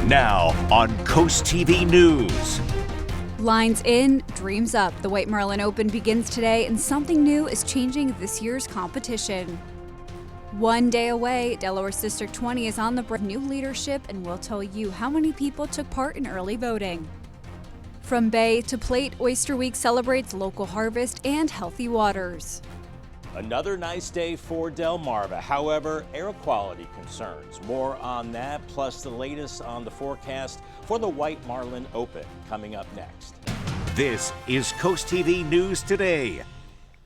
Now on Coast TV News. Lines in, dreams up. The White Marlin Open begins today, and something new is changing this year's competition. One day away, Delaware's District 20 is on the brink of new leadership, and we'll tell you how many people took part in early voting. From bay to plate, Oyster Week celebrates local harvest and healthy waters. Another nice day for Delmarva. However, air quality concerns. More on that, plus the latest on the forecast for the White Marlin Open coming up next. This is Coast TV News Today.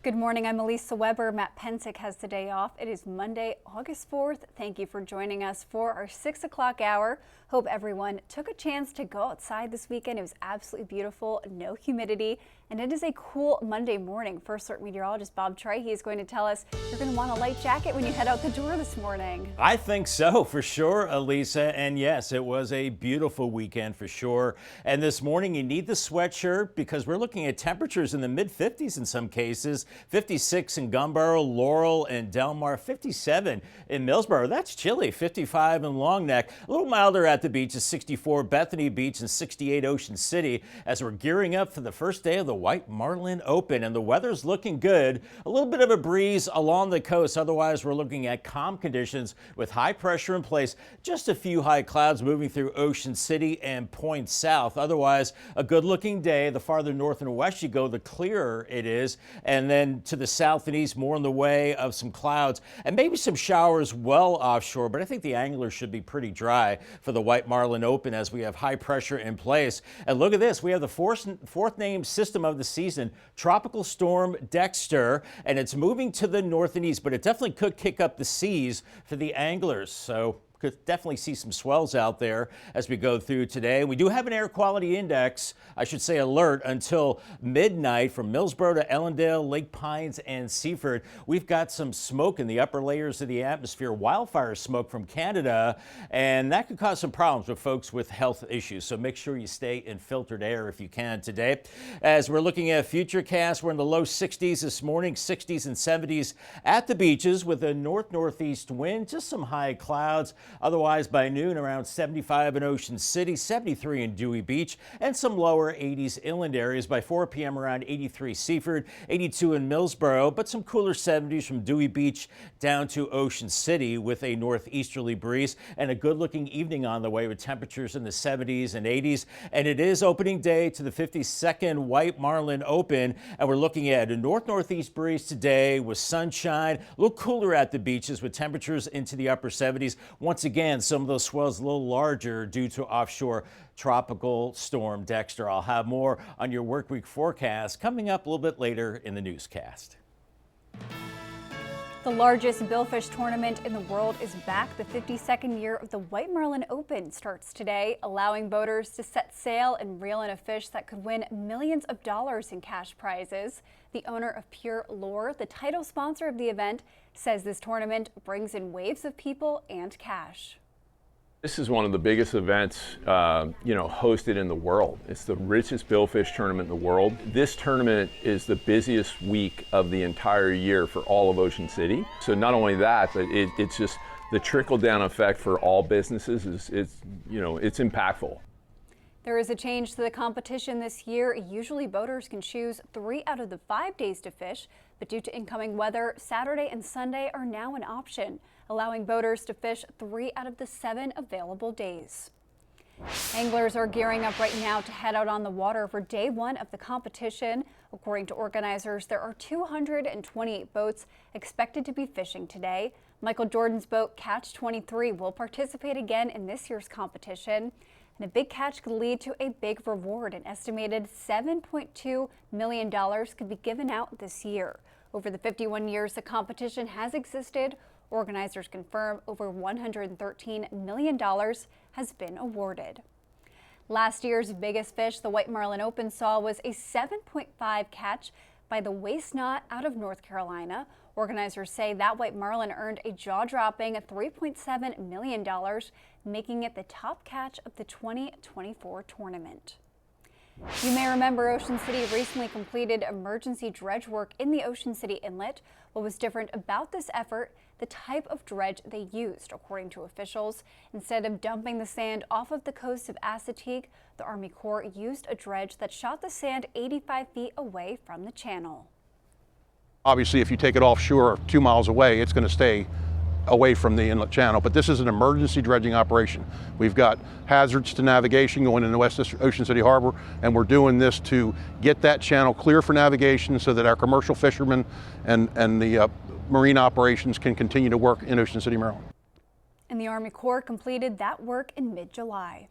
Good morning, I'm Elisa Weber. Matt Pensick has the day off. It is Monday, August 4th. Thank you for joining us for our 6 o'clock hour. Hope everyone took a chance to go outside this weekend. It was absolutely beautiful, no humidity, and it is a cool Monday morning. First Alert meteorologist Bob Trahey is going to tell us you're going to want a light jacket when you head out the door this morning. I think so, for sure, Elisa. And yes, it was a beautiful weekend for sure. And this morning you need the sweatshirt because we're looking at temperatures in the mid-50s in some cases. 56 in Gumboro, Laurel, and Delmar. 57 in Millsboro. That's chilly. 55 in Long Neck. A little milder at the beach is 64 Bethany Beach and 68 Ocean City as we're gearing up for the first day of the White Marlin Open, and the weather's looking good. A little bit of a breeze along the coast. Otherwise, we're looking at calm conditions with high pressure in place. Just a few high clouds moving through Ocean City and Point South. Otherwise, a good-looking day. The farther north and west you go, the clearer it is. And then to the south and east, more in the way of some clouds and maybe some showers well offshore. But I think the anglers should be pretty dry for the White Marlin Open as we have high pressure in place. And look at this. We have the fourth named system of the season, Tropical Storm Dexter, and it's moving to the north and east, but it definitely could kick up the seas for the anglers. So could definitely see some swells out there as we go through today. We do have an air quality index, I should say alert, until midnight from Millsboro to Ellendale, Lake Pines, and Seaford. We've got some smoke in the upper layers of the atmosphere, wildfire smoke from Canada, and that could cause some problems with folks with health issues. So make sure you stay in filtered air if you can today. As we're looking at futurecast, we're in the low 60s this morning, 60s and 70s at the beaches with a north-northeast wind, just some high clouds. Otherwise, by noon, around 75 in Ocean City, 73 in Dewey Beach, and some lower 80s inland areas. By 4 p.m., around 83 Seaford, 82 in Millsboro, but some cooler 70s from Dewey Beach down to Ocean City with a northeasterly breeze and a good-looking evening on the way with temperatures in the 70s and 80s. And it is opening day to the 52nd White Marlin Open, and we're looking at a north-northeast breeze today with sunshine, a little cooler at the beaches with temperatures into the upper 70s. Once again, some of those swells a little larger due to offshore Tropical Storm Dexter. I'll have more on your workweek forecast coming up a little bit later in the newscast. The largest billfish tournament in the world is back. The 52nd year of the White Marlin Open starts today, allowing boaters to set sail and reel in a fish that could win millions of dollars in cash prizes. The owner of Pure Lure, the title sponsor of the event, says this tournament brings in waves of people and cash. This is one of the biggest events, hosted in the world. It's the richest billfish tournament in the world. This tournament is the busiest week of the entire year for all of Ocean City. So not only that, but it's just the trickle-down effect for all businesses it's impactful. There is a change to the competition this year. Usually boaters can choose 3 out of the 5 days to fish, but due to incoming weather, Saturday and Sunday are now an option, allowing boaters to fish 3 out of the 7 available days. Anglers are gearing up right now to head out on the water for day 1 of the competition. According to organizers, there are 228 boats expected to be fishing today. Michael Jordan's boat, Catch 23, will participate again in this year's competition. And a big catch could lead to a big reward. An estimated $7.2 million could be given out this year. Over the 51 years the competition has existed, organizers confirm over $113 million has been awarded. Last year's biggest fish the White Marlin Open saw was a 7.5 catch by the waist knot out of North Carolina. Organizers say that White Marlin earned a jaw-dropping $3.7 million, making it the top catch of the 2024 tournament. You may remember Ocean City recently completed emergency dredge work in the Ocean City Inlet. What was different about this effort the type of dredge they used, according to officials. Instead of dumping the sand off of the coast of Assateague, the Army Corps used a dredge that shot the sand 85 feet away from the channel. Obviously, if you take it offshore 2 miles away, it's going to stay away from the inlet channel, but this is an emergency dredging operation. We've got hazards to navigation going into West Ocean City Harbor, and we're doing this to get that channel clear for navigation so that our commercial fishermen and the marine operations can continue to work in Ocean City, Maryland. And the Army Corps completed that work in mid-July.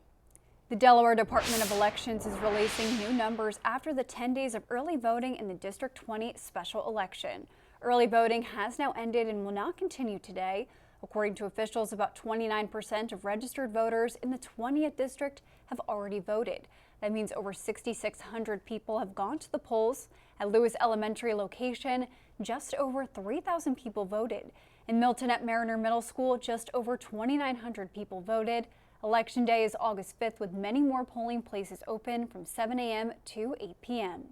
The Delaware Department of Elections is releasing new numbers after the 10 days of early voting in the District 20 special election. Early voting has now ended and will not continue today. According to officials, about 29% of registered voters in the 20th district have already voted. That means over 6,600 people have gone to the polls. At Lewis Elementary location, just over 3,000 people voted. In Milton at Mariner Middle School, just over 2,900 people voted. Election Day is August 5th, with many more polling places open from 7 a.m. to 8 p.m.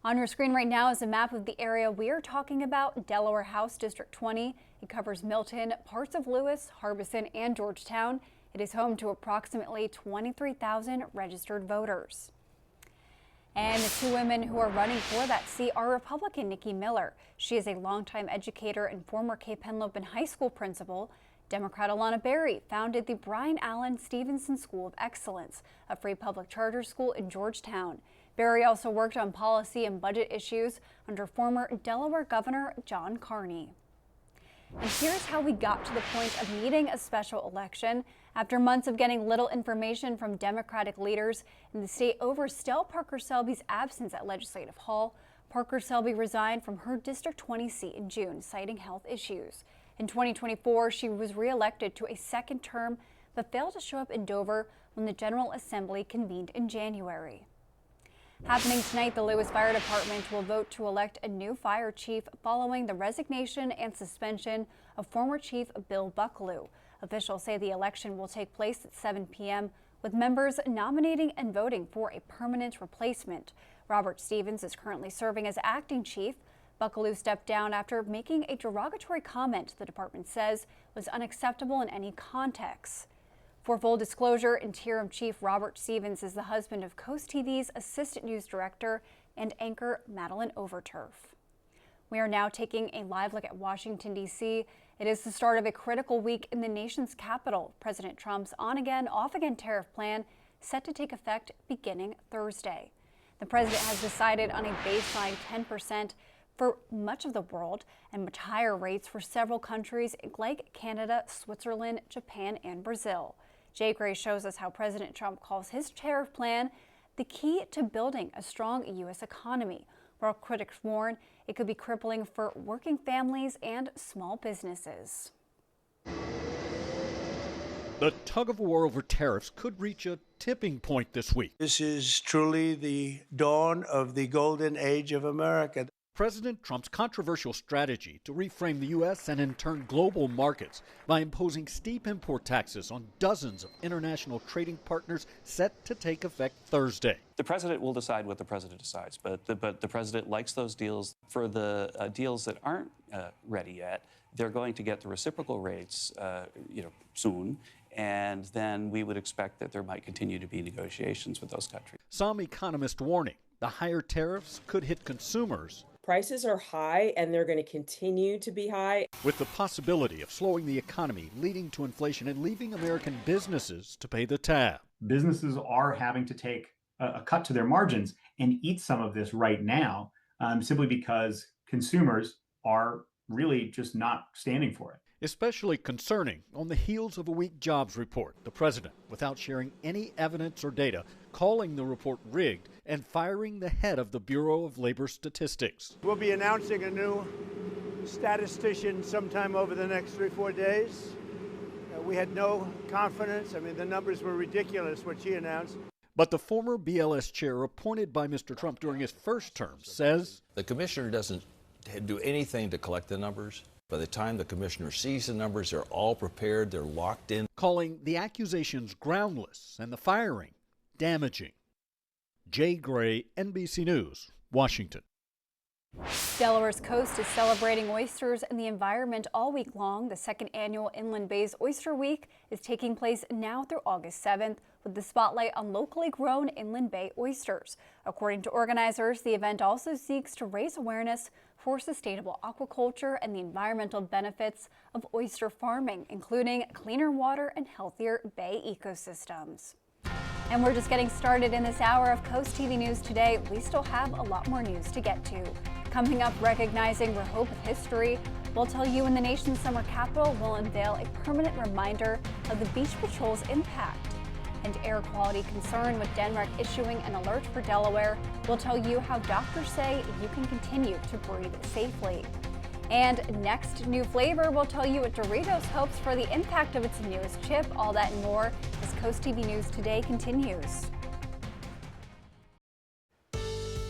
On your screen right now is a map of the area we are talking about, Delaware House District 20. It covers Milton, parts of Lewis, Harbison, and Georgetown. It is home to approximately 23,000 registered voters. And the two women who are running for that seat are Republican Nikki Miller. She is a longtime educator and former Cape Henlopen High School principal. Democrat Alana Berry founded the Brian Allen Stevenson School of Excellence, a free public charter school in Georgetown. Berry also worked on policy and budget issues under former Delaware Governor John Carney. And here's how we got to the point of needing a special election. After months of getting little information from Democratic leaders in the state over Stell Parker Selby's absence at Legislative Hall, Parker Selby resigned from her District 20 seat in June, citing health issues. In 2024, she was reelected to a second term, but failed to show up in Dover when the General Assembly convened in January. Happening tonight, the Lewis Fire Department will vote to elect a new fire chief following the resignation and suspension of former Chief Bill Bucklew. Officials say the election will take place at 7 p.m., with members nominating and voting for a permanent replacement. Robert Stevens is currently serving as acting chief. Bucklew stepped down after making a derogatory comment the department says was unacceptable in any context. For full disclosure, Interim Chief Robert Stevens is the husband of CoastTV's Assistant News Director and anchor Madeline Overturf. We are now taking a live look at Washington, D.C. It is the start of a critical week in the nation's capital. President Trump's on-again, off-again tariff plan set to take effect beginning Thursday. The president has decided on a baseline 10% for much of the world and much higher rates for several countries like Canada, Switzerland, Japan, and Brazil. Jay Gray shows us how President Trump calls his tariff plan the key to building a strong U.S. economy, while critics warn it could be crippling for working families and small businesses. The tug-of-war over tariffs could reach a tipping point this week. This is truly the dawn of the golden age of America. President Trump's controversial strategy to reframe the U.S. and in turn global markets by imposing steep import taxes on dozens of international trading partners set to take effect Thursday. The president will decide what the president decides, but the president likes those deals. For the deals that aren't ready yet, they're going to get the reciprocal rates soon, and then we would expect that there might continue to be negotiations with those countries. Some economists warning the higher tariffs could hit consumers. Prices are high, and they're going to continue to be high, with the possibility of slowing the economy, leading to inflation and leaving American businesses to pay the tab. Businesses are having to take a cut to their margins and eat some of this right now, simply because consumers are really just not standing for it. Especially concerning on the heels of a weak jobs report. The president, without sharing any evidence or data, calling the report rigged and firing the head of the Bureau of Labor Statistics. We'll be announcing a new statistician sometime over the next 3-4 days. We had no confidence. I mean, the numbers were ridiculous, what she announced. But the former BLS chair appointed by Mr. Trump during his first term says the commissioner doesn't do anything to collect the numbers. By the time the commissioner sees the numbers, they're all prepared, they're locked in. Calling the accusations groundless and the firing damaging. Jay Gray, NBC News, Washington. Delaware's coast is celebrating oysters and the environment all week long. The second annual Inland Bay's Oyster Week is taking place now through August 7th with the spotlight on locally grown Inland Bay oysters. According to organizers, the event also seeks to raise awareness for sustainable aquaculture and the environmental benefits of oyster farming, including cleaner water and healthier bay ecosystems. And we're just getting started in this hour of Coast TV News Today. We still have a lot more news to get to. Coming up, recognizing Rehoboth history, we'll tell you when the nation's summer capital will unveil a permanent reminder of the Beach Patrol's impact. And air quality concern with Denmark issuing an alert for Delaware. We'll tell you how doctors say you can continue to breathe safely. And next, new flavor, we'll tell you what Doritos hopes for the impact of its newest chip. All that and more as Coast TV News Today continues.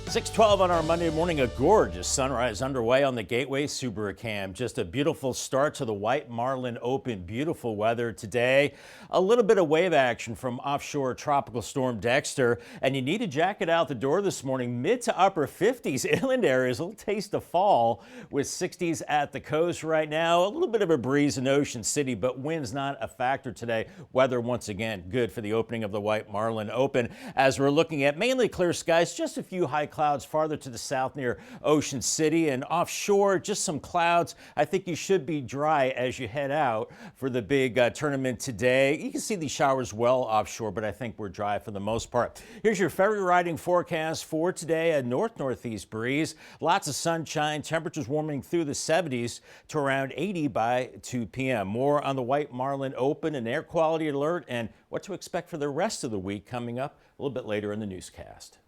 6:12 on our Monday morning, a gorgeous sunrise underway on the Gateway Subaru Cam. Just a beautiful start to the White Marlin Open. Beautiful weather today. A little bit of wave action from offshore tropical storm Dexter, and you need a jacket out the door this morning. Mid to upper 50s. Inland areas, a little taste of fall with 60s at the coast right now. A little bit of a breeze in Ocean City, but wind's not a factor today. Weather once again good for the opening of the White Marlin Open as we're looking at mainly clear skies, just a few high clouds farther to the south near Ocean City, and offshore just some clouds. I think you should be dry as you head out for the big tournament today. You can see these showers well offshore, but I think we're dry for the most part. Here's your ferry riding forecast for today. A north-northeast breeze, lots of sunshine, temperatures warming through the 70s to around 80 by 2 p.m. More on the White Marlin Open, an air quality alert, and what to expect for the rest of the week coming up a little bit later in the newscast.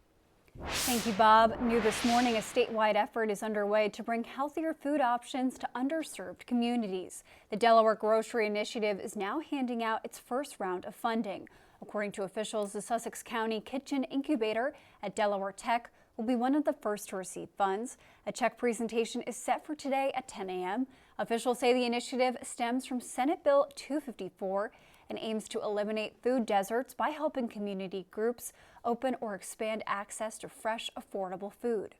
Thank you, Bob. New this morning, a statewide effort is underway to bring healthier food options to underserved communities. The Delaware Grocery Initiative is now handing out its first round of funding. According to officials, the Sussex County Kitchen Incubator at Delaware Tech will be one of the first to receive funds. A check presentation is set for today at 10 a.m. Officials say the initiative stems from Senate Bill 254 and aims to eliminate food deserts by helping community groups open or expand access to fresh, affordable food.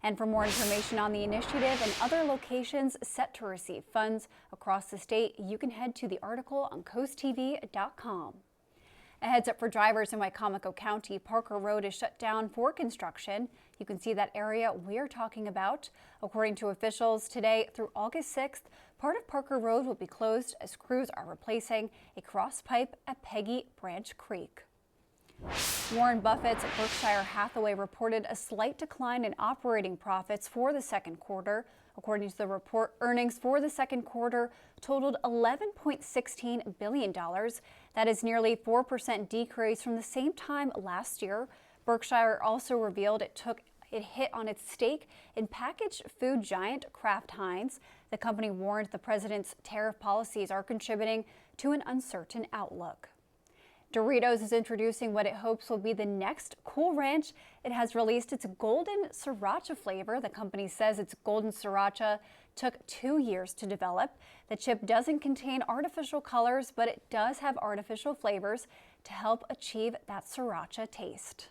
And for more information on the initiative and other locations set to receive funds across the state, you can head to the article on CoastTV.com. A heads up for drivers in Wycomico County. Parker Road is shut down for construction. You can see that area we are talking about. According to officials, today through August 6th, part of Parker Road will be closed as crews are replacing a cross pipe at Peggy Branch Creek. Warren Buffett's Berkshire Hathaway reported a slight decline in operating profits for the second quarter. According to the report, earnings for the second quarter totaled $11.16 billion. That is nearly 4% decrease from the same time last year. Berkshire also revealed it hit on its stake in packaged food giant Kraft Heinz. The company warned the president's tariff policies are contributing to an uncertain outlook. Doritos is introducing what it hopes will be the next Cool Ranch. It has released its Golden Sriracha flavor. The company says its Golden Sriracha took 2 years to develop. The chip doesn't contain artificial colors, but it does have artificial flavors to help achieve that sriracha taste.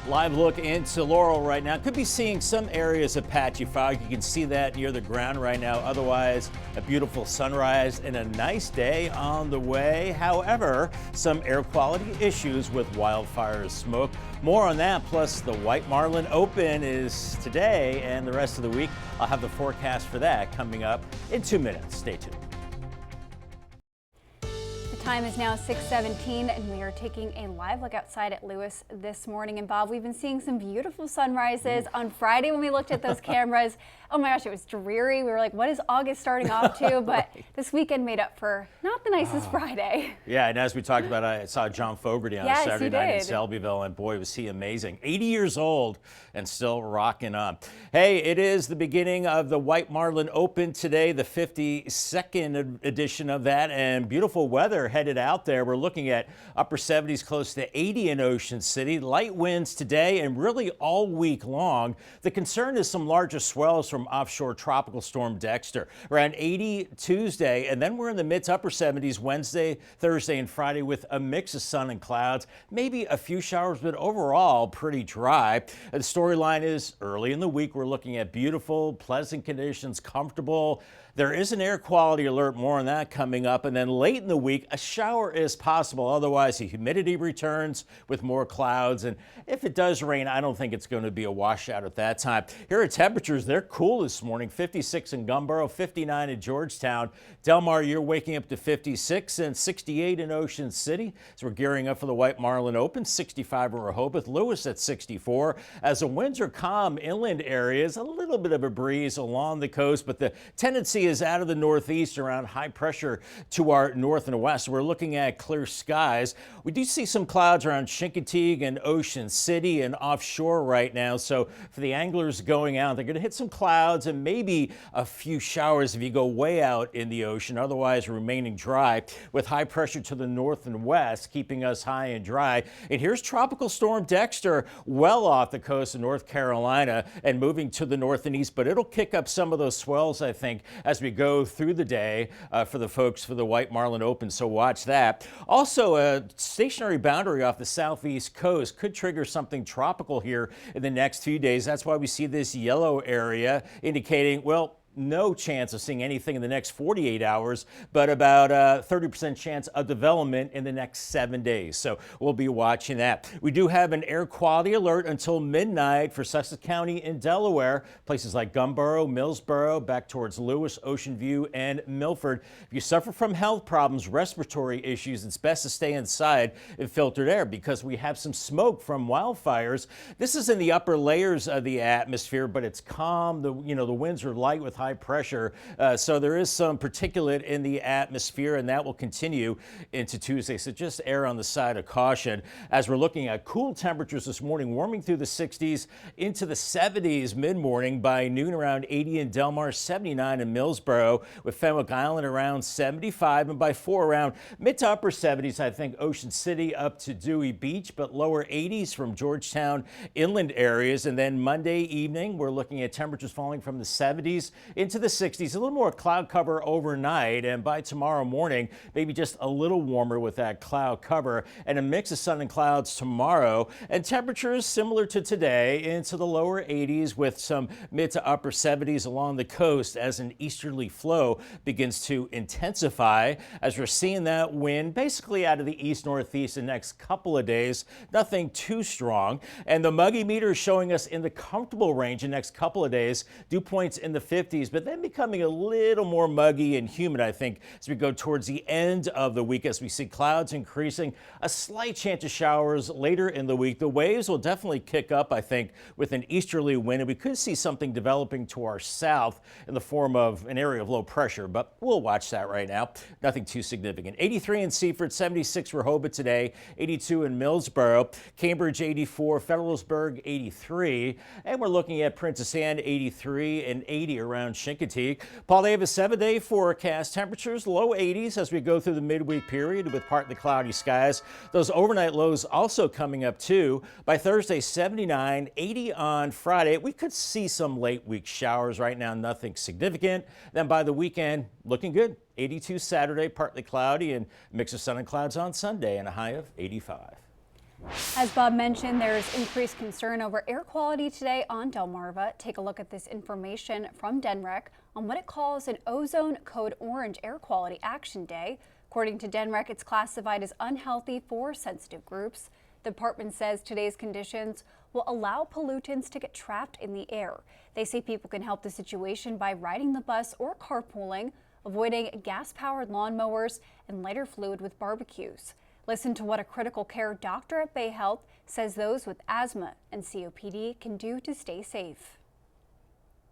Live look into Laurel right now. Could be seeing some areas of patchy fog. You can see that near the ground right now. Otherwise, a beautiful sunrise and a nice day on the way. However, some air quality issues with wildfire smoke. More on that, plus the White Marlin Open is today and the rest of the week. I'll have the forecast for that coming up in 2 minutes. Stay tuned. Time is now 6:17 and we are taking a live look outside at Lewis this morning. And Bob, we've been seeing some beautiful sunrises. On Friday when we looked at those cameras, oh my gosh, it was dreary. We were like, what is August starting off to? But this weekend made up for not the nicest Friday. Yeah, and as we talked about, I saw John Fogerty on Saturday night in Selbyville, and boy, was he amazing. 80 years old and still rocking on. Hey, it is the beginning of the White Marlin Open today, the 52nd edition of that, and beautiful weather heading headed out there. We're looking at upper 70s, close to 80 in Ocean City. Light winds today and really all week long. The concern is some larger swells from offshore tropical storm Dexter. Around 80 Tuesday, and then we're in the mid to upper 70s Wednesday, Thursday, and Friday with a mix of sun and clouds. Maybe a few showers, but overall pretty dry. The storyline is early in the week, we're looking at beautiful, pleasant conditions, comfortable. There is an air quality alert, more on that coming up. And then late in the week, a shower is possible. Otherwise, the humidity returns with more clouds. And if it does rain, I don't think it's going to be a washout at that time. Here are temperatures. They're cool this morning. 56 in Gumboro, 59 in Georgetown. Delmarva, you're waking up to 56 and 68 in Ocean City. So we're gearing up for the White Marlin Open, 65 in Rehoboth. Lewis at 64. As the winds are calm, inland areas, a little bit of a breeze along the coast, but the tendency is out of the northeast around high pressure to our north and west. We're looking at clear skies. We do see some clouds around Chincoteague and Ocean City and offshore right now. So for the anglers going out, they're going to hit some clouds and maybe a few showers if you go way out in the ocean. Otherwise, remaining dry with high pressure to the north and west, keeping us high and dry. And here's Tropical Storm Dexter well off the coast of North Carolina and moving to the north and east, but it'll kick up some of those swells, I think, as we go through the day for the folks for the White Marlin Open, so watch that. Also, a stationary boundary off the southeast coast could trigger something tropical here in the next few days. That's why we see this yellow area indicating, well, no chance of seeing anything in the next 48 hours, but about a 30% chance of development in the next 7 days. So we'll be watching that. We do have an air quality alert until midnight for Sussex County in Delaware, places like Gumboro, Millsboro, back towards Lewis, Ocean View, and Milford. If you suffer from health problems, respiratory issues, it's best to stay inside in filtered air because we have some smoke from wildfires. This is in the upper layers of the atmosphere, but it's calm. The winds are light with high pressure, so there is some particulate in the atmosphere, and that will continue into Tuesday. So just err on the side of caution as we're looking at cool temperatures this morning, warming through the 60s into the 70s mid-morning. By noon, around 80 in Delmarva, 79 in Millsboro, with Fenwick Island around 75, and by 4 around mid to upper 70s. I think Ocean City up to Dewey Beach, but lower 80s from Georgetown inland areas. And then Monday evening, we're looking at temperatures falling from the 70s into the 60s, a little more cloud cover overnight, and by tomorrow morning, maybe just a little warmer with that cloud cover and a mix of sun and clouds tomorrow. And temperatures similar to today into the lower 80s with some mid to upper 70s along the coast as an easterly flow begins to intensify as we're seeing that wind basically out of the east-northeast the next couple of days. Nothing too strong. And the muggy meter is showing us in the comfortable range the next couple of days. Dew points in the 50s, but then becoming a little more muggy and humid, I think, as we go towards the end of the week, as we see clouds increasing, a slight chance of showers later in the week. The waves will definitely kick up, I think, with an easterly wind, and we could see something developing to our south in the form of an area of low pressure, but we'll watch that right now. Nothing too significant. 83 in Seaford, 76 Rehoboth today, 82 in Millsboro, Cambridge 84, Federalsburg 83, and we're looking at Princess Anne 83 and 80 around Chincoteague. Paul, they have a 7-day forecast. Temperatures low 80s as we go through the midweek period with partly cloudy skies. Those overnight lows also coming up too. By Thursday, 79, 80 on Friday. We could see some late week showers right now, nothing significant. Then by the weekend, looking good. 82 Saturday, partly cloudy, and a mix of sun and clouds on Sunday, and a high of 85. As Bob mentioned, there is increased concern over air quality today on Delmarva. Take a look at this information from DENREC on what it calls an ozone code orange air quality action day. According to DENREC, it's classified as unhealthy for sensitive groups. The department says today's conditions will allow pollutants to get trapped in the air. They say people can help the situation by riding the bus or carpooling, avoiding gas-powered lawnmowers, and lighter fluid with barbecues. Listen to what a critical care doctor at Bay Health says those with asthma and COPD can do to stay safe.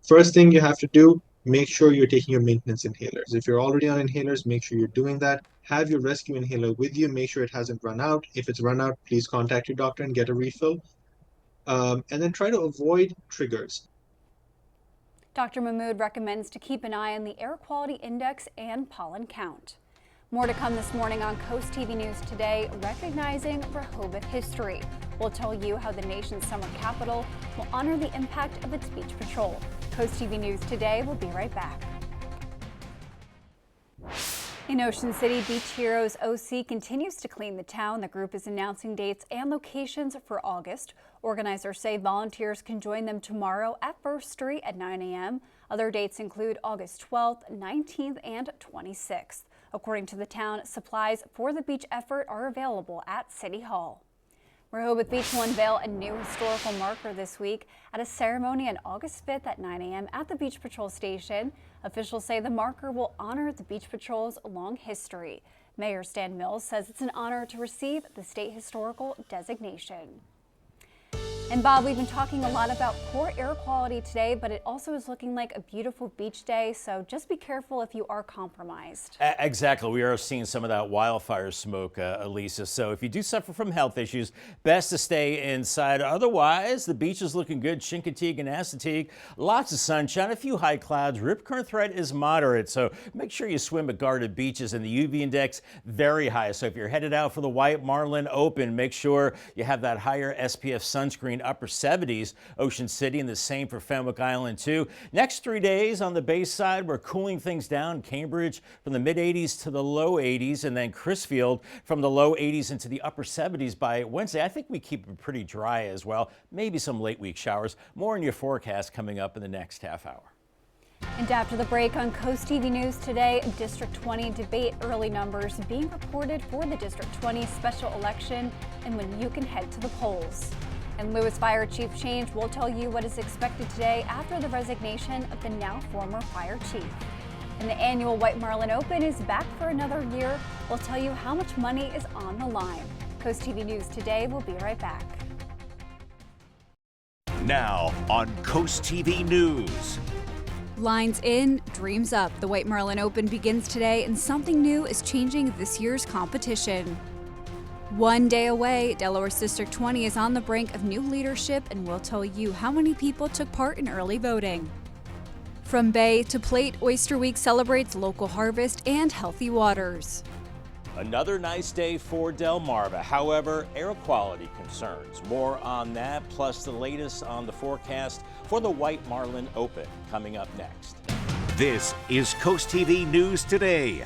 First thing you have to do, make sure you're taking your maintenance inhalers. If you're already on inhalers, make sure you're doing that. Have your rescue inhaler with you. Make sure it hasn't run out. If it's run out, please contact your doctor and get a refill. And then try to avoid triggers. Dr. Mahmood recommends to keep an eye on the air quality index and pollen count. More to come this morning on Coast TV News Today, recognizing Rehoboth history. We'll tell you how the nation's summer capital will honor the impact of its beach patrol. Coast TV News Today will be right back. In Ocean City, Beach Heroes OC continues to clean the town. The group is announcing dates and locations for August. Organizers say volunteers can join them tomorrow at First Street at 9 a.m. Other dates include August 12th, 19th, and 26th. According to the town, supplies for the beach effort are available at City Hall. Rehoboth Beach will unveil a new historical marker this week at a ceremony on August 5th at 9 a.m. at the Beach Patrol Station. Officials say the marker will honor the Beach Patrol's long history. Mayor Stan Mills says it's an honor to receive the state historical designation. And Bob, we've been talking a lot about poor air quality today, but it also is looking like a beautiful beach day, so just be careful if you are compromised. Exactly. We are seeing some of that wildfire smoke, Elisa. So if you do suffer from health issues, best to stay inside. Otherwise, the beach is looking good. Chincoteague and Assateague, lots of sunshine, a few high clouds. Rip current threat is moderate, so make sure you swim at guarded beaches. And the UV index, very high. So if you're headed out for the White Marlin Open, make sure you have that higher SPF sunscreen. Upper 70s, Ocean City, and the same for Fenwick Island too. Next 3 days on the bay side, we're cooling things down. Cambridge from the mid 80s to the low 80s, and then Crisfield from the low 80s into the upper 70s by Wednesday. I think we keep it pretty dry as well. Maybe some late week showers. More in your forecast coming up in the next half hour. And after the break on Coast TV News Today, District 20 debate early numbers being reported for the District 20 special election and when you can head to the polls. And Lewis Fire Chief change will tell you what is expected today after the resignation of the now former fire chief. And the annual White Marlin Open is back for another year. We'll tell you how much money is on the line. Coast TV News Today will be right back. Now on Coast TV News. Lines in, dreams up. The White Marlin Open begins today, and something new is changing this year's competition. One day away, Delaware's District 20 is on the brink of new leadership, and we'll tell you how many people took part in early voting. From bay to plate, Oyster Week celebrates local harvest and healthy waters. Another nice day for Delmarva. However, air quality concerns. More on that, plus the latest on the forecast for the White Marlin Open coming up next. This is Coast TV News Today.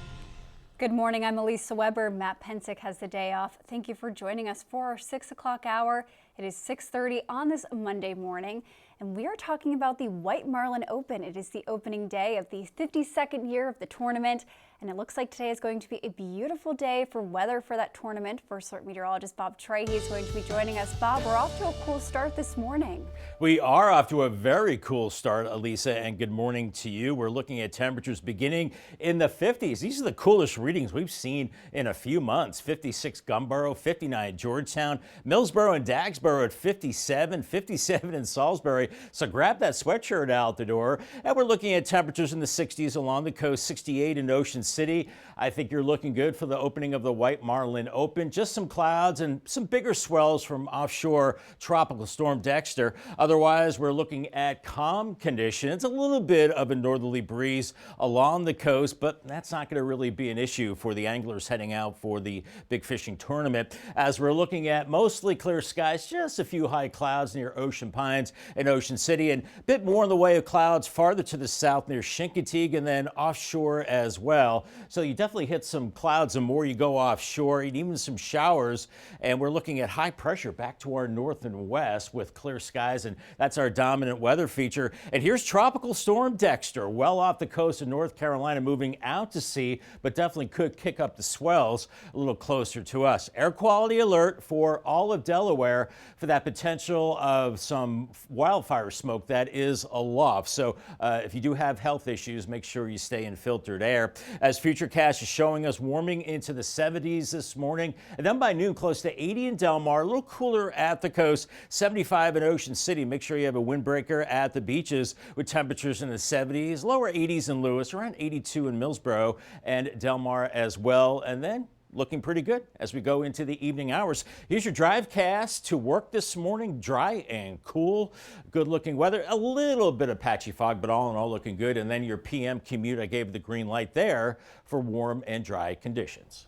Good morning, I'm Elisa Weber. Matt Pensick has the day off. Thank you for joining us for our 6 o'clock hour. It is 6:30 on this Monday morning, and we are talking about the White Marlin Open. It is the opening day of the 52nd year of the tournament, and it looks like today is going to be a beautiful day for weather for that tournament. First Alert meteorologist Bob Trahey is going to be joining us. Bob, we're off to a cool start this morning. We are off to a very cool start, Elisa, and good morning to you. We're looking at temperatures beginning in the 50s. These are the coolest readings we've seen in a few months. 56 Gumboro, 59 Georgetown, Millsboro and Dagsboro at 57, 57 in Salisbury. So grab that sweatshirt out the door. And we're looking at temperatures in the 60s along the coast, 68 in Ocean City. I think you're looking good for the opening of the White Marlin Open. Just some clouds and some bigger swells from offshore Tropical Storm Dexter. Otherwise, we're looking at calm conditions, a little bit of a northerly breeze along the coast, but that's not going to really be an issue for the anglers heading out for the big fishing tournament. As we're looking at mostly clear skies, just a few high clouds near Ocean Pines and Ocean City, and a bit more in the way of clouds farther to the south near Chincoteague and then offshore as well. So you definitely hit some clouds the more you go offshore, and even some showers. And we're looking at high pressure back to our north and west with clear skies, and that's our dominant weather feature. And here's Tropical Storm Dexter, well off the coast of North Carolina, moving out to sea, but definitely could kick up the swells a little closer to us. Air quality alert for all of Delaware for that potential of some wildfire smoke that is aloft. So if you do have health issues, make sure you stay in filtered air. As Futurecast is showing us warming into the 70s this morning, and then by noon close to 80 in Delmar, a little cooler at the coast, 75 in Ocean City. Make sure you have a windbreaker at the beaches with temperatures in the 70s, lower 80s in Lewis, around 82 in Millsboro and Delmar as well. And then looking pretty good as we go into the evening hours. Here's your drive cast to work this morning. Dry and cool, good looking weather. A little bit of patchy fog, but all in all looking good. And then your PM commute, I gave the green light there for warm and dry conditions.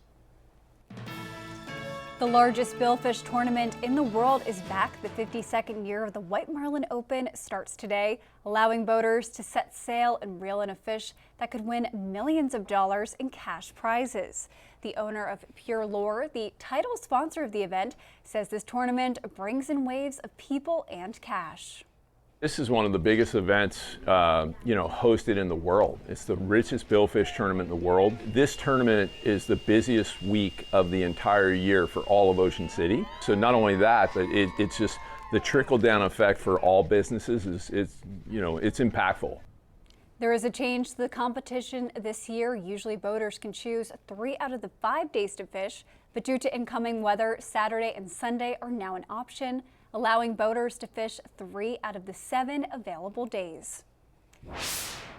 The largest billfish tournament in the world is back. The 52nd year of the White Marlin Open starts today, allowing boaters to set sail and reel in a fish that could win millions of dollars in cash prizes. The owner of Pure Lure, the title sponsor of the event, says this tournament brings in waves of people and cash. This is one of the biggest events, hosted in the world. It's the richest billfish tournament in the world. This tournament is the busiest week of the entire year for all of Ocean City. So not only that, but it's just the trickle-down effect for all businesses is it's impactful. There is a change to the competition this year. Usually boaters can choose 3 out of the 5 days to fish, but due to incoming weather, Saturday and Sunday are now an option, allowing boaters to fish 3 out of the 7 available days.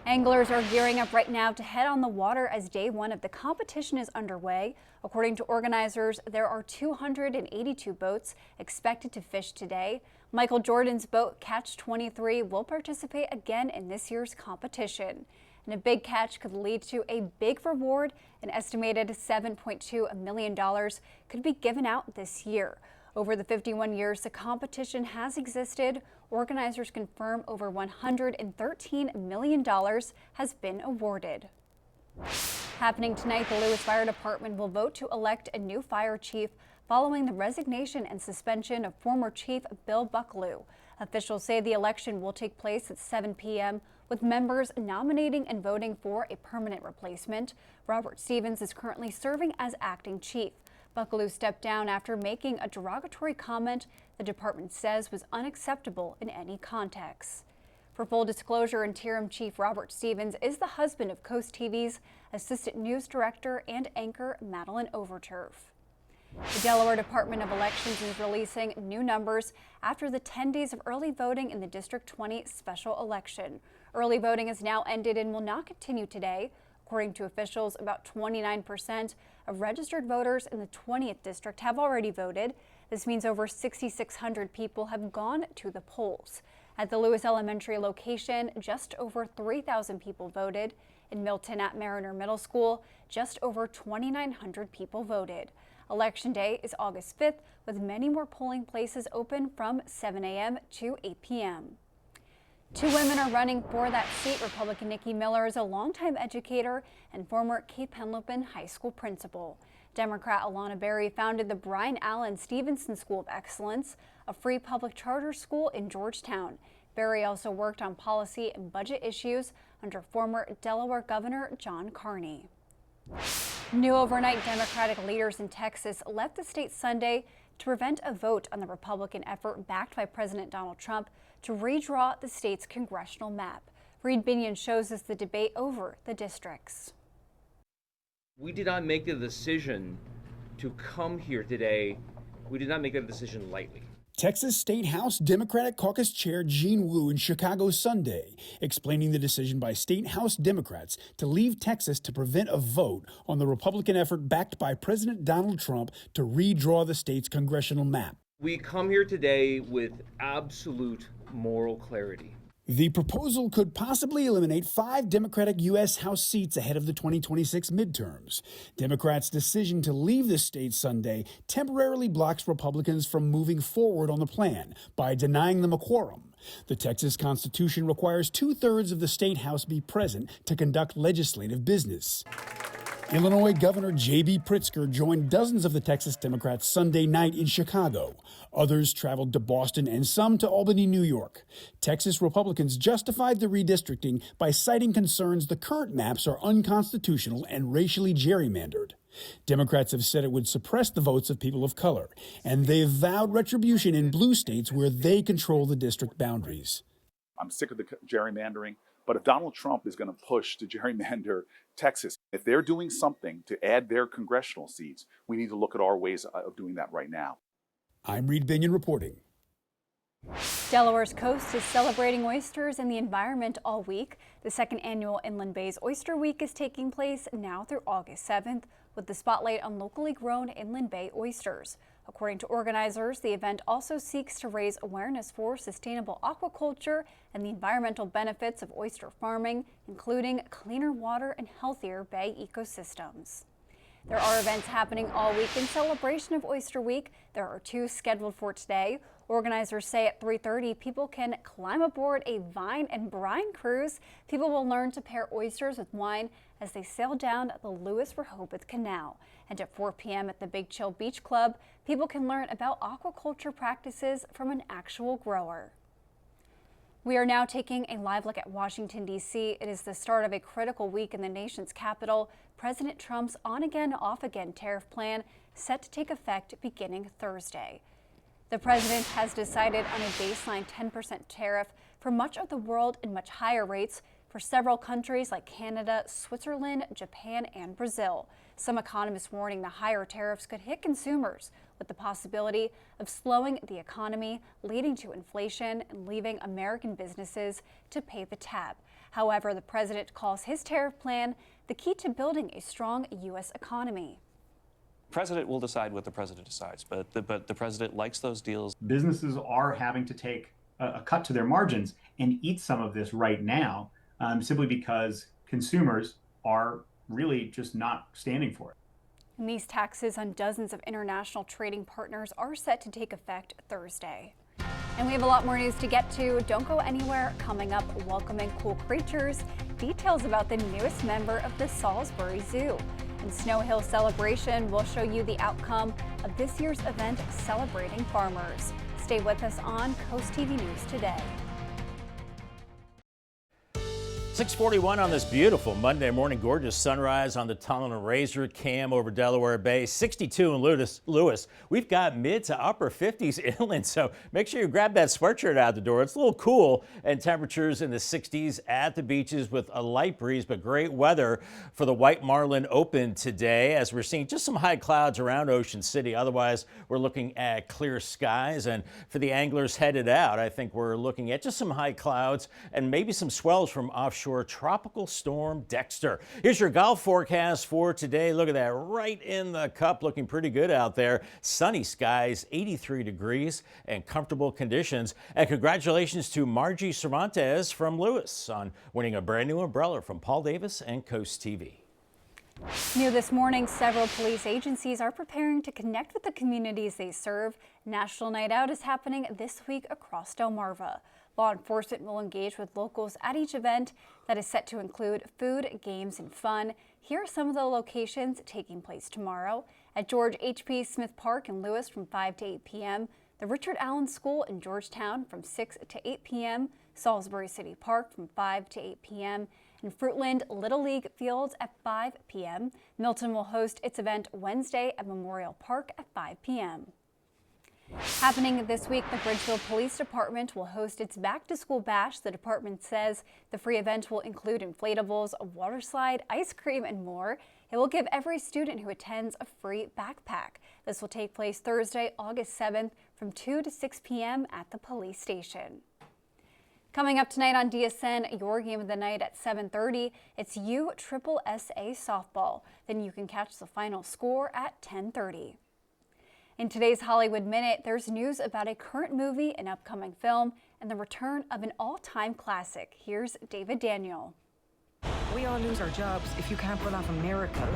Anglers are gearing up right now to head on the water as day 1 of the competition is underway. According to organizers, there are 282 boats expected to fish today. Michael Jordan's boat, Catch 23, will participate again in this year's competition. And a big catch could lead to a big reward. An estimated $7.2 million could be given out this year. Over the 51 years the competition has existed, organizers confirm over $113 million has been awarded. Happening tonight, the Lewis Fire Department will vote to elect a new fire chief following the resignation and suspension of former Chief Bill Bucklew. Officials say the election will take place at 7 p.m. with members nominating and voting for a permanent replacement. Robert Stevens is currently serving as acting chief. Bucklew stepped down after making a derogatory comment the department says was unacceptable in any context. For full disclosure, Interim Chief Robert Stevens is the husband of CoastTV's Assistant News Director and anchor Madeline Overturf. The Delaware Department of Elections is releasing new numbers after the 10 days of early voting in the District 20 special election. Early voting has now ended and will not continue today. According to officials, about 29% of registered voters in the 20th district have already voted. This means over 6,600 people have gone to the polls. At the Lewis Elementary location, just over 3,000 people voted. In Milton at Mariner Middle School, just over 2,900 people voted. Election Day is August 5th, with many more polling places open from 7 a.m. to 8 p.m. 2 women are running for that seat. Republican Nikki Miller is a longtime educator and former Cape Henlopen High School principal. Democrat Alana Berry founded the Brian Allen Stevenson School of Excellence, a free public charter school in Georgetown. Berry also worked on policy and budget issues under former Delaware Governor John Carney. New overnight Democratic leaders in Texas left the state Sunday to prevent a vote on the Republican effort backed by President Donald Trump to redraw the state's congressional map. Reed Binion shows us the debate over the districts. We did not make the decision to come here today. We did not make that decision lightly. Texas State House Democratic Caucus Chair Gene Wu in Chicago Sunday, explaining the decision by State House Democrats to leave Texas to prevent a vote on the Republican effort backed by President Donald Trump to redraw the state's congressional map. We come here today with absolute moral clarity. The proposal could possibly eliminate 5 Democratic U.S. House seats ahead of the 2026 midterms. Democrats' decision to leave the state Sunday temporarily blocks Republicans from moving forward on the plan by denying them a quorum. The Texas Constitution requires 2/3 of the state House be present to conduct legislative business. Illinois Governor J.B. Pritzker joined dozens of the Texas Democrats Sunday night in Chicago. Others traveled to Boston and some to Albany, New York. Texas Republicans justified the redistricting by citing concerns the current maps are unconstitutional and racially gerrymandered. Democrats have said it would suppress the votes of people of color, and they've vowed retribution in blue states where they control the district boundaries. I'm sick of the gerrymandering. But if Donald Trump is going to push to gerrymander Texas, if they're doing something to add their congressional seats, we need to look at our ways of doing that right now. I'm Reed Binion reporting. Delaware's coast is celebrating oysters and the environment all week. The second annual Inland Bay's Oyster Week is taking place now through August 7th. with the spotlight on locally grown inland bay oysters. According to organizers, the event also seeks to raise awareness for sustainable aquaculture and the environmental benefits of oyster farming, including cleaner water and healthier bay ecosystems. There are events happening all week in celebration of Oyster Week. There are 2 scheduled for today. Organizers say at 3:30, people can climb aboard a vine and brine cruise. People will learn to pair oysters with wine as they sail down the Lewis-Rehoboth Canal. And at 4 p.m. at the Big Chill Beach Club, people can learn about aquaculture practices from an actual grower. We are now taking a live look at Washington, D.C. It is the start of a critical week in the nation's capital. President Trump's on-again, off-again tariff plan set to take effect beginning Thursday. The president has decided on a baseline 10% tariff for much of the world and much higher rates for several countries like Canada, Switzerland, Japan, and Brazil. Some economists warning the higher tariffs could hit consumers, with the possibility of slowing the economy, leading to inflation, and leaving American businesses to pay the tab. However, the president calls his tariff plan the key to building a strong U.S. economy. The president will decide what the president decides, but the president likes those deals. Businesses are having to take a cut to their margins and eat some of this right now, simply because consumers are really just not standing for it. And these taxes on dozens of international trading partners are set to take effect Thursday. And we have a lot more news to get to. Don't go anywhere. Coming up, welcoming cool creatures, details about the newest member of the Salisbury Zoo. And Snow Hill Celebration will show you the outcome of this year's event celebrating farmers. Stay with us on Coast TV News Today. 6:41 on this beautiful Monday morning. Gorgeous sunrise on the Tunnel and Razor Cam over Delaware Bay. 62 in Lewis. We've got mid to upper 50s inland, so make sure you grab that sweatshirt out the door. It's a little cool, and temperatures in the 60s at the beaches with a light breeze, but great weather for the White Marlin Open today, as we're seeing just some high clouds around Ocean City. Otherwise, we're looking at clear skies, and for the anglers headed out, I think we're looking at just some high clouds and maybe some swells from offshore Tropical Storm Dexter. Here's your golf forecast for today. Look at that, right in the cup, looking pretty good out there. Sunny skies, 83 degrees, and comfortable conditions. And congratulations to Margie Cervantes from Lewis on winning a brand new umbrella from Paul Davis and Coast TV. New this morning, several police agencies are preparing to connect with the communities they serve. National Night Out is happening this week across Delmarva. Law enforcement will engage with locals at each event that is set to include food, games, and fun. Here are some of the locations taking place tomorrow. At George H.P. Smith Park in Lewis from 5 to 8 p.m., the Richard Allen School in Georgetown from 6 to 8 p.m., Salisbury City Park from 5 to 8 p.m., and Fruitland Little League Fields at 5 p.m. Milton will host its event Wednesday at Memorial Park at 5 p.m. Happening this week, the Bridgeville Police Department will host its back-to-school bash. The department says the free event will include inflatables, a water slide, ice cream, and more. It will give every student who attends a free backpack. This will take place Thursday, August 7th from 2 to 6 p.m. at the police station. Coming up tonight on DSN, your game of the night at 7:30, it's USSSA softball. Then you can catch the final score at 10:30. In today's Hollywood Minute, there's news about a current movie, an upcoming film, and the return of an all-time classic. Here's David Daniel. We all lose our jobs if you can't pull off a miracle.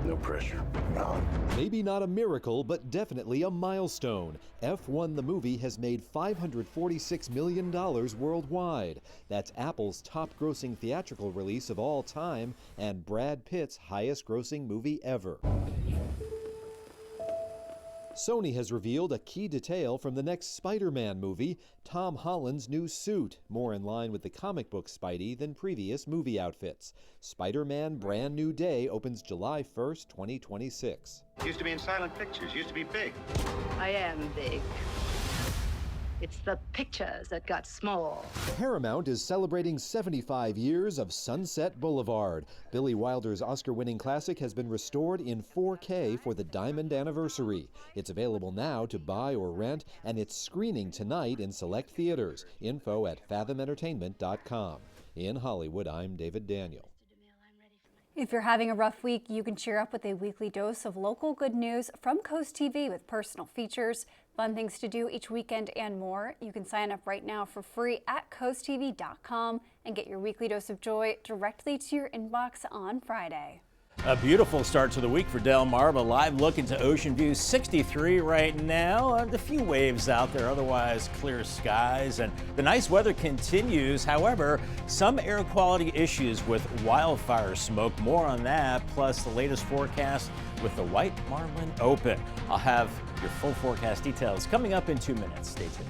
No pressure. No. Maybe not a miracle, but definitely a milestone. F1 the movie has made $546 million worldwide. That's Apple's top-grossing theatrical release of all time and Brad Pitt's highest-grossing movie ever. Sony has revealed a key detail from the next Spider-Man movie, Tom Holland's new suit, more in line with the comic book Spidey than previous movie outfits. Spider-Man Brand New Day opens July 1st, 2026. Used to be in silent pictures, used to be big. I am big. It's the pictures that got small. Paramount is celebrating 75 years of Sunset Boulevard. Billy Wilder's Oscar-winning classic has been restored in 4K for the Diamond Anniversary. It's available now to buy or rent, and it's screening tonight in select theaters. Info at fathomentertainment.com. In Hollywood, I'm David Daniel. If you're having a rough week, you can cheer up with a weekly dose of local good news from Coast TV with personal features, fun things to do each weekend, and more. You can sign up right now for free at coasttv.com and get your weekly dose of joy directly to your inbox on Friday. A beautiful start to the week for Delmarva. Live look into ocean view, 63 right now. A few waves out there, otherwise clear skies, and the nice weather continues. However, some air quality issues with wildfire smoke. More on that, plus the latest forecast with the White Marlin Open. I'll have your full forecast details coming up in 2 minutes. Stay tuned.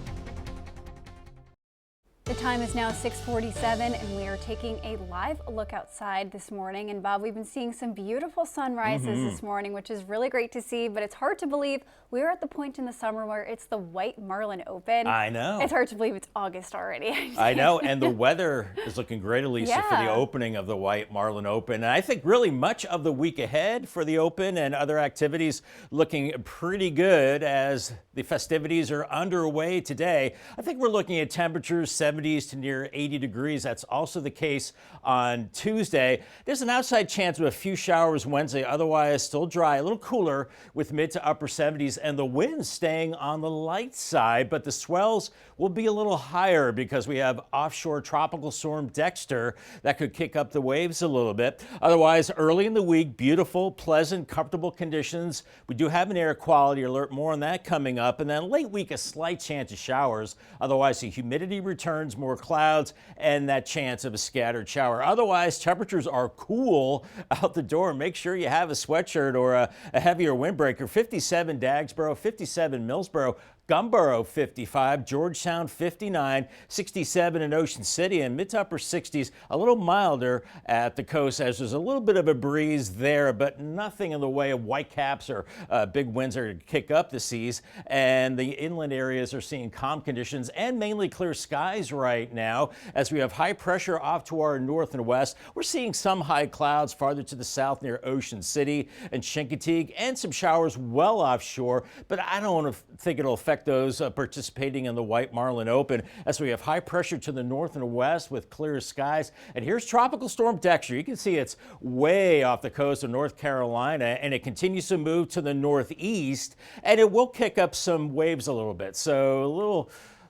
The time is now 6:47 and we are taking a live look outside this morning. And Bob, we've been seeing some beautiful sunrises this morning, which is really great to see, but it's hard to believe we're at the point in the summer where it's the White Marlin Open. I know. It's hard to believe it's August already. I know, and the weather is looking great, Elisa, for the opening of the White Marlin Open. And I think really much of the week ahead for the Open and other activities looking pretty good as the festivities are underway today. I think we're looking at temperatures 70s to near 80 degrees. That's also the case on Tuesday. There's an outside chance of a few showers Wednesday, otherwise still dry, a little cooler with mid to upper 70s, and the winds staying on the light side, but the swells will be a little higher because we have offshore tropical storm Dexter that could kick up the waves a little bit. Otherwise, early in the week, beautiful, pleasant, comfortable conditions. We do have an air quality alert, more on that coming up, and then late week, a slight chance of showers. Otherwise, the humidity returns, more clouds, and that chance of a scattered shower. Otherwise, temperatures are cool out the door. Make sure you have a sweatshirt or a heavier windbreaker. 57 Dagsboro, 57 Millsboro, Gumboro 55, Georgetown 59, 67 in Ocean City, and mid to upper 60s, a little milder at the coast as there's a little bit of a breeze there, but nothing in the way of whitecaps or big winds are to kick up the seas. And the inland areas are seeing calm conditions and mainly clear skies right now as we have high pressure off to our north and west. We're seeing some high clouds farther to the south near Ocean City and Chincoteague and some showers well offshore, but I don't think it'll affect those participating in the White Marlin Open as we have high pressure to the north and west with clear skies. And here's Tropical Storm Dexter. You can see it's way off the coast of North Carolina, and it continues to move to the northeast, and it will kick up some waves a little bit. So a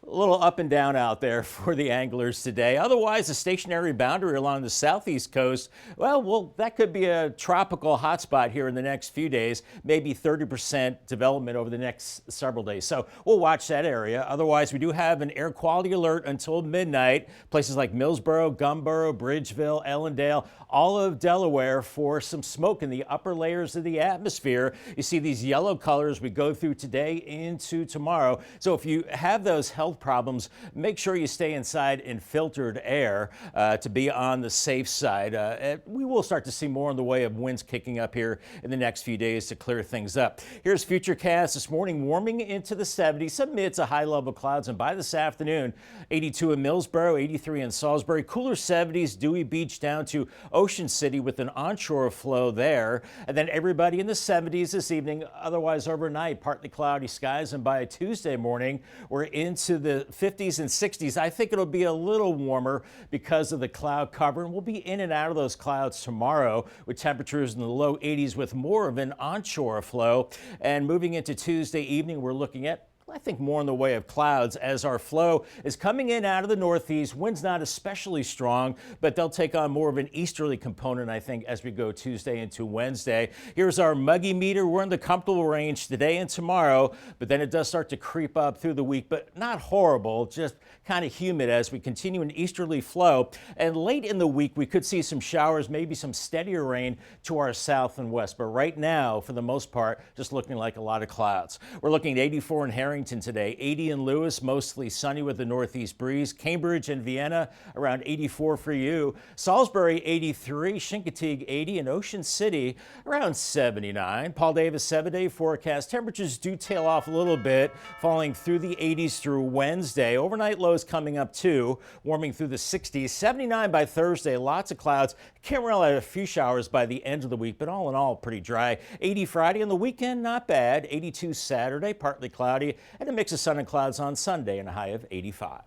little up and down out there for the anglers today. Otherwise, a stationary boundary along the southeast coast, well, that could be a tropical hotspot here in the next few days, maybe 30% development over the next several days. So we'll watch that area. Otherwise, we do have an air quality alert until midnight. Places like Millsboro, Gumboro, Bridgeville, Ellendale, all of Delaware for some smoke in the upper layers of the atmosphere. You see these yellow colors we go through today into tomorrow. So if you have those health problems, make sure you stay inside in filtered air to be on the safe side. We will start to see more in the way of winds kicking up here in the next few days to clear things up. Here's Futurecast this morning, warming into the 70s, some mid to high level clouds, and by this afternoon, 82 in Millsboro, 83 in Salisbury, cooler 70s, Dewey Beach down to Ocean City with an onshore flow there, and then everybody in the 70s this evening. Otherwise, overnight, partly cloudy skies, and by Tuesday morning, we're into the 50s and 60s. I think it'll be a little warmer because of the cloud cover, and we'll be in and out of those clouds tomorrow with temperatures in the low 80s with more of an onshore flow. And moving into Tuesday evening, we're looking at I think more in the way of clouds as our flow is coming in out of the northeast. Winds not especially strong, but they'll take on more of an easterly component, I think, as we go Tuesday into Wednesday. Here's our muggy meter. We're in the comfortable range today and tomorrow, but then it does start to creep up through the week, but not horrible, just kind of humid as we continue an easterly flow. And late in the week, we could see some showers, maybe some steadier rain to our south and west. But right now, for the most part, just looking like a lot of clouds. We're looking at 84 in Harrington today, 80 in Lewis, mostly sunny with a northeast breeze. Cambridge and Vienna, around 84 for you. Salisbury, 83. Chincoteague, 80. And Ocean City, around 79. Paul Davis, 7-day forecast. Temperatures do tail off a little bit, falling through the 80s through Wednesday. Overnight lows coming up too, warming through the 60s. 79 by Thursday, lots of clouds. Can't rule out a few showers by the end of the week, but all in all, pretty dry. 80 Friday, on the weekend, not bad. 82 Saturday, partly cloudy, and a mix of sun and clouds on Sunday, and a high of 85.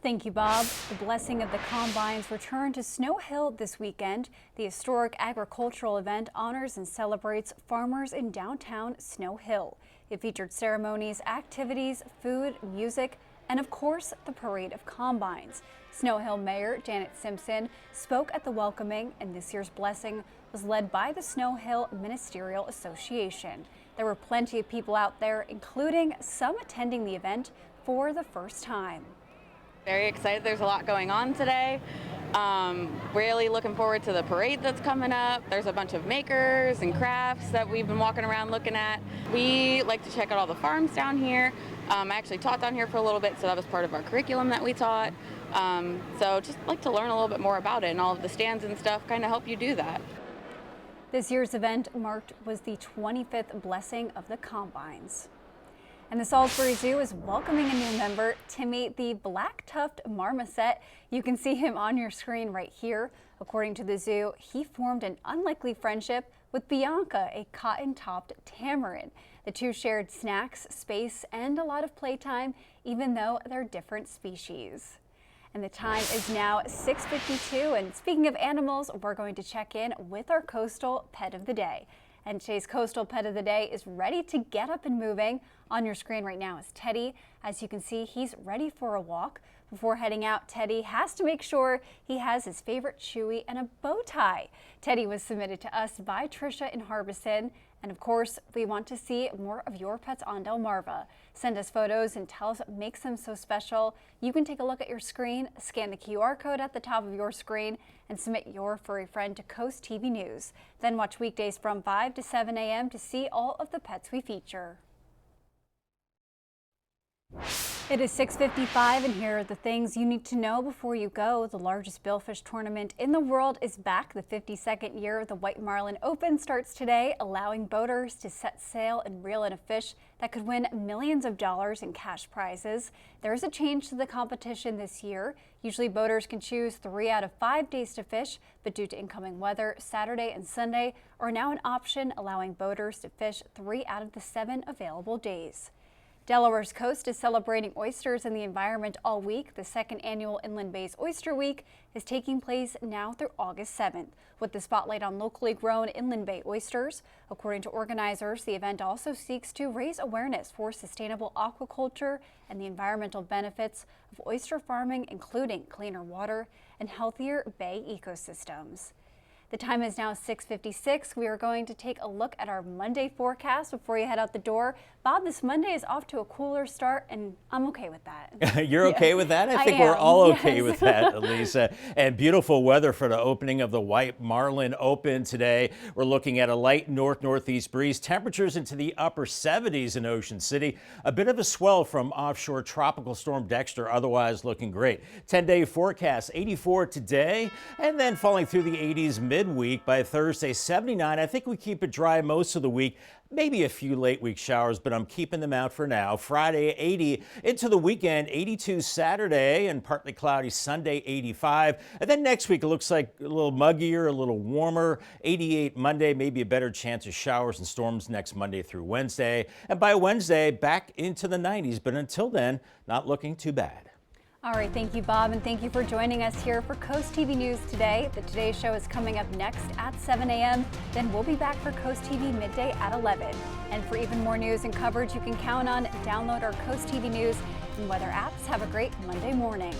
Thank you, Bob. The blessing of the combines returned to Snow Hill this weekend. The historic agricultural event honors and celebrates farmers in downtown Snow Hill. It featured ceremonies, activities, food, music, and of course, the parade of combines. Snow Hill Mayor Janet Simpson spoke at the welcoming, and this year's blessing was led by the Snow Hill Ministerial Association. There were plenty of people out there, including some attending the event for the first time. Very excited. There's a lot going on today. Really looking forward to the parade that's coming up. There's a bunch of makers and crafts that we've been walking around looking at. We like to check out all the farms down here. I actually taught down here for a little bit, so that was part of our curriculum that we taught. So just like to learn a little bit more about it, and all of the stands and stuff kind of help you do that. This year's event was the 25th blessing of the combines. And the Salisbury Zoo is welcoming a new member, Timmy the black-tuft marmoset. You can see him on your screen right here. According to the zoo, he formed an unlikely friendship with Bianca, a cotton-topped tamarin. The two shared snacks, space, and a lot of playtime, even though they're different species. And the time is now 6:52. And speaking of animals, we're going to check in with our coastal pet of the day. And today's coastal pet of the day is ready to get up and moving. On your screen right now is Teddy. As you can see, he's ready for a walk. Before heading out, Teddy has to make sure he has his favorite chewy and a bow tie. Teddy was submitted to us by Trisha in Harbison. And of course, we want to see more of your pets on Delmarva. Send us photos and tell us what makes them so special. You can take a look at your screen, scan the QR code at the top of your screen, and submit your furry friend to Coast TV News. Then watch weekdays from 5 to 7 a.m. to see all of the pets we feature. It is 6:55, and here are the things you need to know before you go. The largest billfish tournament in the world is back. The 52nd year of the White Marlin Open starts today, allowing boaters to set sail and reel in a fish that could win millions of dollars in cash prizes. There is a change to the competition this year. Usually boaters can choose 3 out of 5 days to fish, but due to incoming weather, Saturday and Sunday are now an option, allowing boaters to fish 3 out of the 7 available days. Delaware's coast is celebrating oysters and the environment all week. The second annual Inland Bay's Oyster Week is taking place now through August 7th, with the spotlight on locally grown Inland Bay oysters. According to organizers, the event also seeks to raise awareness for sustainable aquaculture and the environmental benefits of oyster farming, including cleaner water and healthier bay ecosystems. The time is now 6:56. We are going to take a look at our Monday forecast before you head out the door. Bob, this Monday is off to a cooler start, and I'm okay with that. You're okay with that? I think we're all okay with that, Elisa. And beautiful weather for the opening of the White Marlin Open today. We're looking at a light north-northeast breeze. Temperatures into the upper 70s in Ocean City. A bit of a swell from offshore Tropical Storm Dexter, otherwise looking great. 10-day forecast, 84 today, and then falling through the 80s midweek. By Thursday, 79. I think we keep it dry most of the week. Maybe a few late week showers, but I'm keeping them out for now. Friday, 80. Into the weekend, 82 Saturday and partly cloudy Sunday, 85. And then next week, it looks like a little muggier, a little warmer. 88 Monday, maybe a better chance of showers and storms next Monday through Wednesday. And by Wednesday, back into the 90s. But until then, not looking too bad. All right, thank you, Bob, and thank you for joining us here for Coast TV News today. The Today Show is coming up next at 7 a.m. Then we'll be back for Coast TV midday at 11. And for even more news and coverage you can count on, download our Coast TV News and weather apps. Have a great Monday morning.